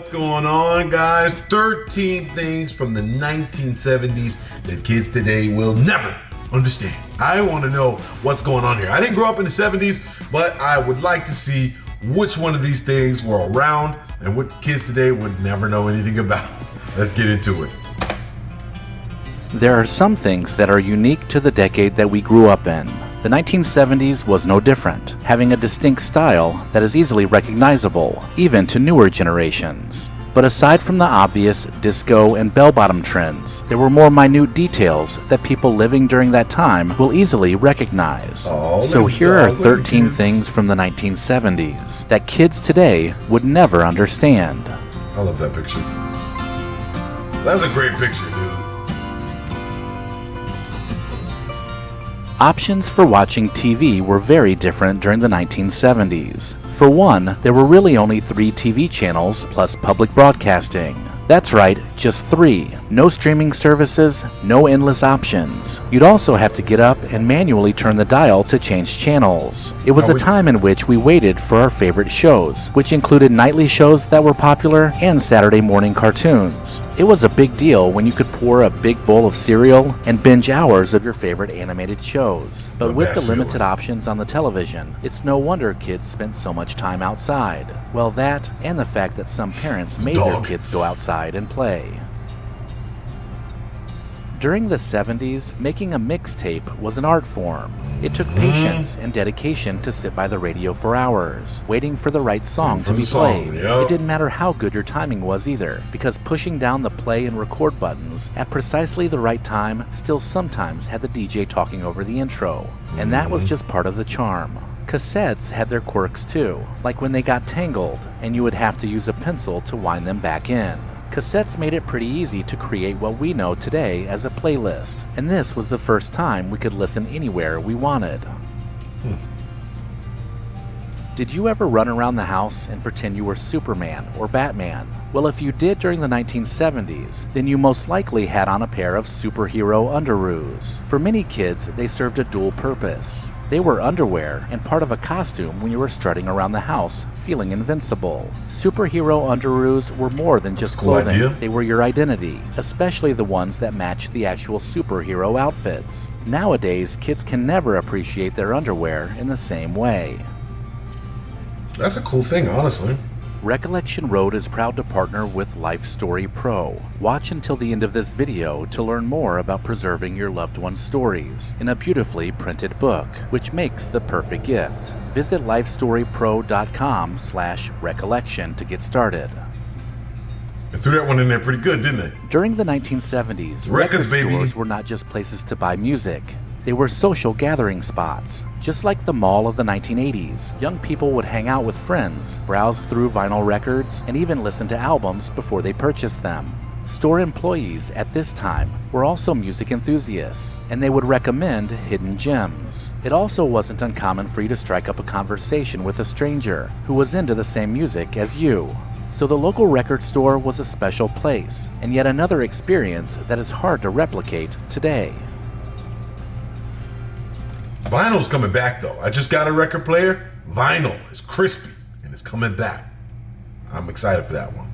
What's going on, guys? 13 things from the 1970s that kids today will never understand. I want to know what's going on here. I didn't grow up in the 70s, but I would like to see which one of these things were around and what kids today would never know anything about. Let's get into it. There are some things that are unique to the decade that we grew up in. The 1970s was no different, having a distinct style that is easily recognizable, even to newer generations. But aside from the obvious disco and bell-bottom trends, there were more minute details that people living during that time will easily recognize. So here are 13 things from the 1970s that kids today would never understand. I love that picture. That's a great picture, dude. Options for watching TV were very different during the 1970s. For one, there were really only 3 TV channels plus public broadcasting. That's right, just 3. No streaming services, no endless options. You'd also have to get up and manually turn the dial to change channels. It was a time in which we waited for our favorite shows, which included nightly shows that were popular and Saturday morning cartoons. It was a big deal when you could pour a big bowl of cereal and binge hours of your favorite animated shows. But with the limited options on the television, it's no wonder kids spent so much time outside. Well, that and the fact that some parents made their kids go outside and play. During the 70s, making a mixtape was an art form. It took patience and dedication to sit by the radio for hours, waiting for the right song to be played. It didn't matter how good your timing was either, because pushing down the play and record buttons at precisely the right time still sometimes had the DJ talking over the intro, and that was just part of the charm. Cassettes had their quirks too, like when they got tangled and you would have to use a pencil to wind them back in. Cassettes made it pretty easy to create what we know today as a playlist, and this was the first time we could listen anywhere we wanted. Did you ever run around the house and pretend you were Superman or Batman? Well, if you did during the 1970s, then you most likely had on a pair of superhero underoos. For many kids, they served a dual purpose. They were underwear and part of a costume when you were strutting around the house, feeling invincible. Superhero underoos were more than just clothing. They were your identity, especially the ones that matched the actual superhero outfits. Nowadays, kids can never appreciate their underwear in the same way. That's a cool thing, honestly. Recollection Road is proud to partner with Life Story Pro. Watch until the end of this video to learn more about preserving your loved one's stories in a beautifully printed book, which makes the perfect gift. Visit lifestorypro.com/recollection to get started. They threw that one in there pretty good, didn't they? During the 1970s, record stores were not just places to buy music. They were social gathering spots. Just like the mall of the 1980s, young people would hang out with friends, browse through vinyl records, and even listen to albums before they purchased them. Store employees at this time were also music enthusiasts, and they would recommend hidden gems. It also wasn't uncommon for you to strike up a conversation with a stranger who was into the same music as you. So the local record store was a special place, and yet another experience that is hard to replicate today. Vinyl's coming back though. I just got a record player. Vinyl is crispy and it's coming back. I'm excited for that one.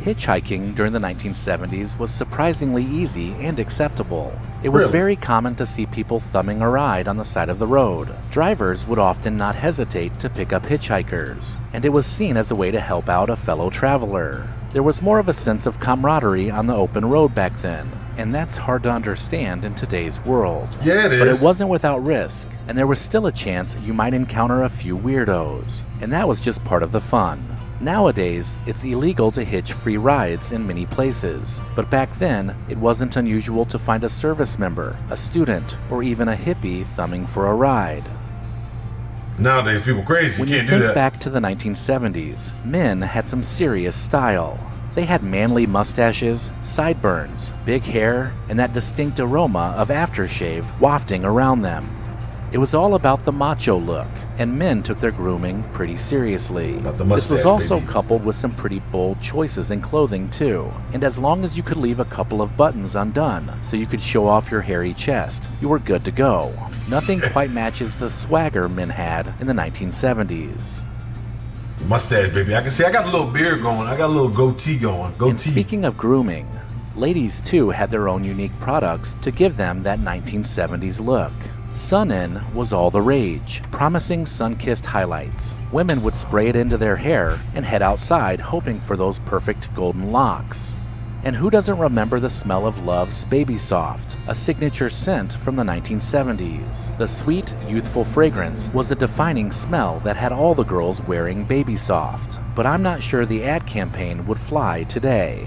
Hitchhiking during the 1970s was surprisingly easy and acceptable. It was very common to see people thumbing a ride on the side of the road. Drivers would often not hesitate to pick up hitchhikers, and it was seen as a way to help out a fellow traveler. There was more of a sense of camaraderie on the open road back then, and that's hard to understand in today's world. Yeah, it is. But it wasn't without risk, and there was still a chance you might encounter a few weirdos, and that was just part of the fun. Nowadays, it's illegal to hitch free rides in many places, but back then, it wasn't unusual to find a service member, a student, or even a hippie thumbing for a ride. Nowadays, people crazy. When you think back to the 1970s, men had some serious style. They had manly mustaches, sideburns, big hair, and that distinct aroma of aftershave wafting around them. It was all about the macho look, and men took their grooming pretty seriously. This was also coupled with some pretty bold choices in clothing too, and as long as you could leave a couple of buttons undone so you could show off your hairy chest, you were good to go. Nothing quite matches the swagger men had in the 1970s. Mustache, baby. I can see I got a little beard going. I got a little goatee going. Goatee. And speaking of grooming, ladies too had their own unique products to give them that 1970s look. Sun-In was all the rage, promising sun-kissed highlights. Women would spray it into their hair and head outside hoping for those perfect golden locks. And who doesn't remember the smell of Love's Baby Soft, a signature scent from the 1970s? The sweet, youthful fragrance was a defining smell that had all the girls wearing Baby Soft. But I'm not sure the ad campaign would fly today.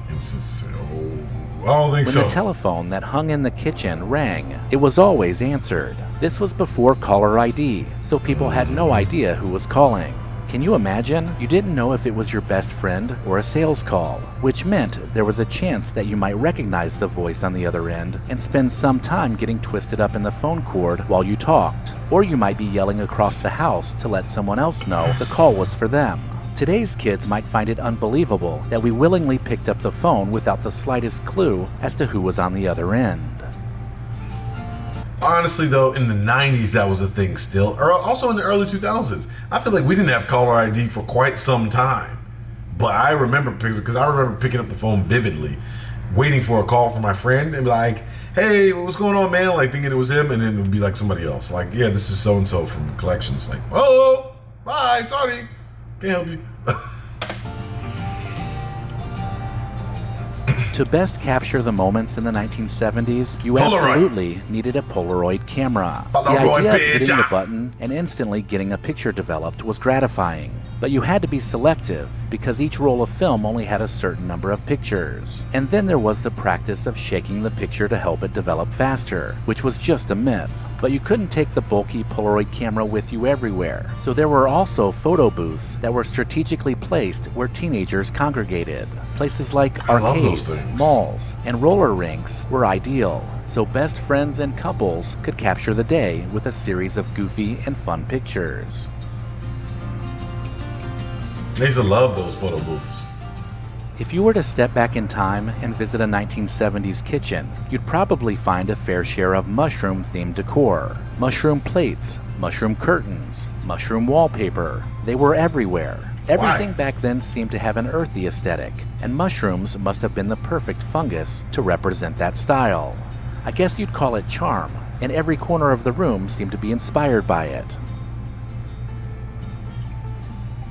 I don't think so. When the telephone that hung in the kitchen rang, it was always answered. This was before caller ID, so people had no idea who was calling. Can you imagine? You didn't know if it was your best friend or a sales call, which meant there was a chance that you might recognize the voice on the other end and spend some time getting twisted up in the phone cord while you talked. Or you might be yelling across the house to let someone else know the call was for them. Today's kids might find it unbelievable that we willingly picked up the phone without the slightest clue as to who was on the other end. Honestly, though, in the 90s, that was a thing still. Or also in the early 2000s. I feel like we didn't have caller ID for quite some time. But I remember, because I remember picking up the phone vividly, waiting for a call from my friend and be like, hey, what's going on, man? Like, thinking it was him, and then it would be like somebody else. Like, yeah, this is so-and-so from collections. Like, oh, bye, sorry. Can't help you. To best capture the moments in the 1970s, you Polaroid. absolutely needed a Polaroid camera. Polaroid, the idea of bitch. hitting the button and instantly getting a picture developed was gratifying. But you had to be selective, because each roll of film only had a certain number of pictures. And then there was the practice of shaking the picture to help it develop faster, which was just a myth. But you couldn't take the bulky Polaroid camera with you everywhere, so there were also photo booths that were strategically placed where teenagers congregated. Places like arcades, malls, and roller rinks were ideal, so best friends and couples could capture the day with a series of goofy and fun pictures. I used to love those photo booths. If you were to step back in time and visit a 1970s kitchen, you'd probably find a fair share of mushroom-themed decor. Mushroom plates, mushroom curtains, mushroom wallpaper. They were everywhere. Everything back then seemed to have an earthy aesthetic, and mushrooms must have been the perfect fungus to represent that style. I guess you'd call it charm, and every corner of the room seemed to be inspired by it.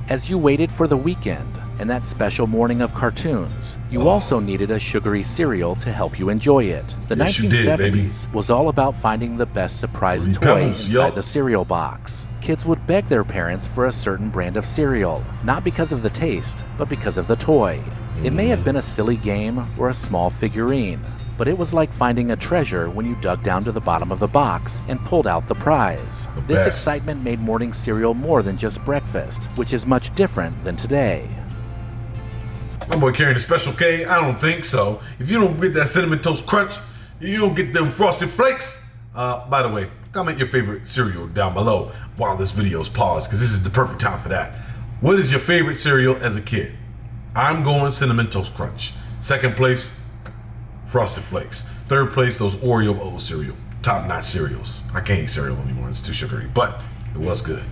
As you waited for the weekend, and that special morning of cartoons, you also needed a sugary cereal to help you enjoy it. The 1970s was all about finding the best surprise toy inside the cereal box. Kids would beg their parents for a certain brand of cereal, not because of the taste, but because of the toy. It may have been a silly game or a small figurine, but it was like finding a treasure when you dug down to the bottom of the box and pulled out the prize. This excitement made morning cereal more than just breakfast, which is much different than today. My boy carrying a Special K? I don't think so. If you don't get that Cinnamon Toast Crunch, you don't get them Frosted Flakes. By the way, comment your favorite cereal down below while this video is paused, because this is the perfect time for that. What is your favorite cereal as a kid? I'm going Cinnamon Toast Crunch. Second place, Frosted Flakes. Third place, those Oreo oat cereal. Top-notch cereals. I can't eat cereal anymore. It's too sugary, but it was good.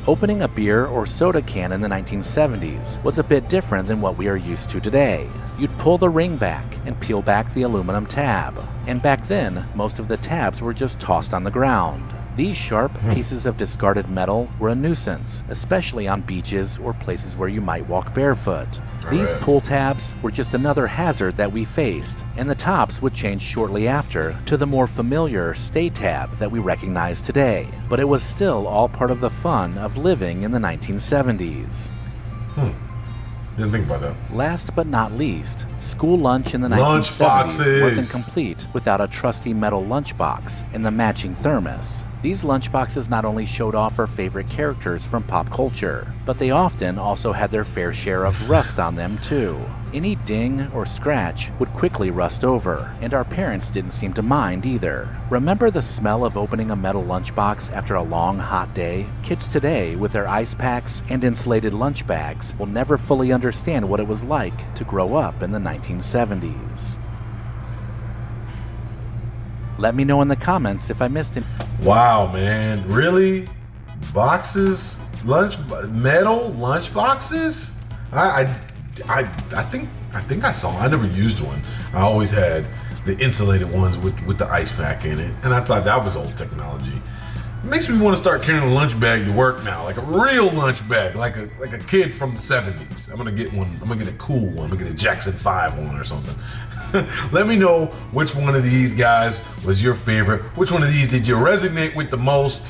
Opening a beer or soda can in the 1970s was a bit different than what we are used to today. You'd pull the ring back and peel back the aluminum tab. And back then, most of the tabs were just tossed on the ground. These sharp pieces of discarded metal were a nuisance, especially on beaches or places where you might walk barefoot. These pull tabs were just another hazard that we faced, and the tops would change shortly after to the more familiar stay tab that we recognize today. But it was still all part of the fun of living in the 1970s. Didn't think about that. Last but not least, school lunch in the 1970s wasn't complete without a trusty metal lunchbox and the matching thermos. These lunchboxes not only showed off our favorite characters from pop culture, but they often also had their fair share of rust on them too. Any ding or scratch would quickly rust over, and our parents didn't seem to mind either. Remember the smell of opening a metal lunchbox after a long, hot day? Kids today, with their ice packs and insulated lunch bags, will never fully understand what it was like to grow up in the 1970s. Let me know in the comments if I missed it. Wow, man. Really? boxes, metal lunch boxes. I think I saw. I never used one. I always had the insulated ones with the ice pack in it, and I thought that was old technology. It makes me want to start carrying a lunch bag to work now, like a real lunch bag, like a kid from the 70s. I'm gonna get one. I'm gonna get a cool one. I'm gonna get a Jackson 5 one or something. Let me know which one of these guys was your favorite. Which one of these did you resonate with the most?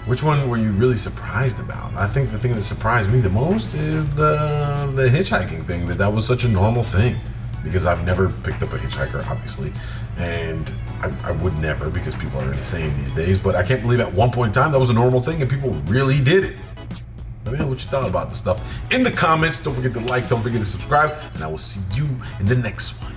Which one were you really surprised about? I think the thing that surprised me the most is the hitchhiking thing, that was such a normal thing. Because I've never picked up a hitchhiker, obviously. And I would never, because people are insane these days. But I can't believe at one point in time that was a normal thing and people really did it. Let me know what you thought about this stuff in the comments. Don't forget to like, don't forget to subscribe, and I will see you in the next one.